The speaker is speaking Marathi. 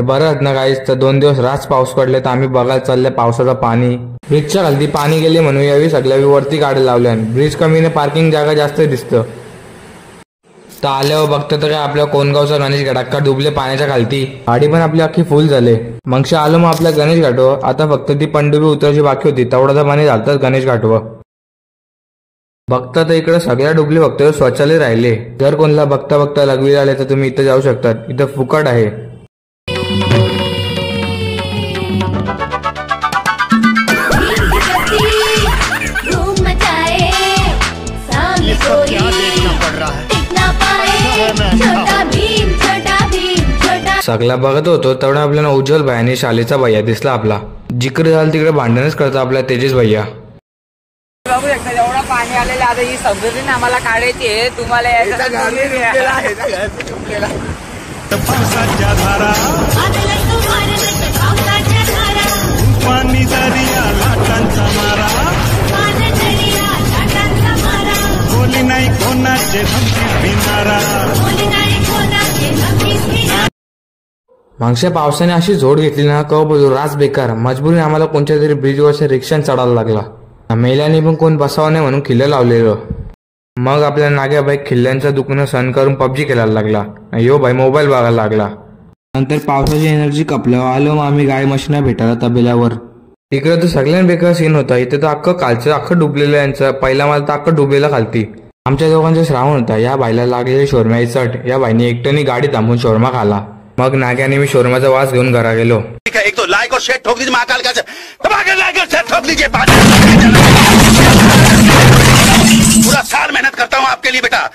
बरं ना गाईस, तर 2 दिवस रात पाऊस पडले तर आम्ही बघायला चालले पावसाचं पाणी. ब्रिजच्या खालती पाणी गेले म्हणून यावी सगळ्या वरती गाडी लावल्या. ब्रिज कमीने पार्किंग जागा जास्त दिसतं. तर आल्यावर बघतं तर काय आपल्या कोणगावचा गणेश घाट अख्खा डुबले पाण्याच्या खालती. गाडी पण आपली अख्खी फुल झाले. मग आलो मग आपल्या गणेश घाटवर. आता फक्त ती पणडुबी उतरायची बाकी होती, तेवढं पाणी झालं गणेश घाटवर. बघता तर इकडे सगळ्या डुबले फक्त स्वच्छालय राहिले. जर कोणाला बघता बघता लघवी आले तर तुम्ही इथं जाऊ शकतात. इथं फुकट आहे. सगळा बघत होतो तेवढा आपल्याला उज्ज्वल भाई शालेचा भैया दिसला आपला. जिकडे झालं तिकडे भांडणच करतो आपला तेजस भैया. बघू शकता एवढं पाणी आलेलं. आता ही सगळी आम्हाला काढायची आहे. तुम्हाला मागच्या पावसाने अशी झोड घेतली ना कव बोलू रास बेकार. मजबुरीने आम्हाला कोणत्या तरी ब्रिजवरच्या रिक्षाने चढायला लागला. महिलांनी पण कोण बसावं नाही म्हणून खिल्लं लावलेलं. मग आपल्या नाग्या बाई खिल्ल्यांचं दुखणं सहन करून पबजी खेळायला लागला. यो भाई मोबाईल बघायला लागला. नंतर पावसाची एनर्जी कपल्यावर आलो मग आम्ही गाय मशीना भेटायला तबेल्यावर. तिकडे तर सगळ्यांना बेकार सीन होता. इथे तर अख्खं डुबलेलं यांचं. पहिला मला तर अख्खं डुबलेला खालती. आमच्या दोघांचा श्रावण होता. या बाईला लागलेली शोरम्याची चट. या बाईने एकट्याने गाडी थांबून शोरमा खाला. मग नाग्याने मी शोरमाचा वास घेऊन घरा गेलो. एक तो लाइक और शेयर ठोक दीजिए, महाकाल का लाइक और शेयर ठोक दीजिए. पूरा साल मेहनत करता हूँ आपके लिए बेटा.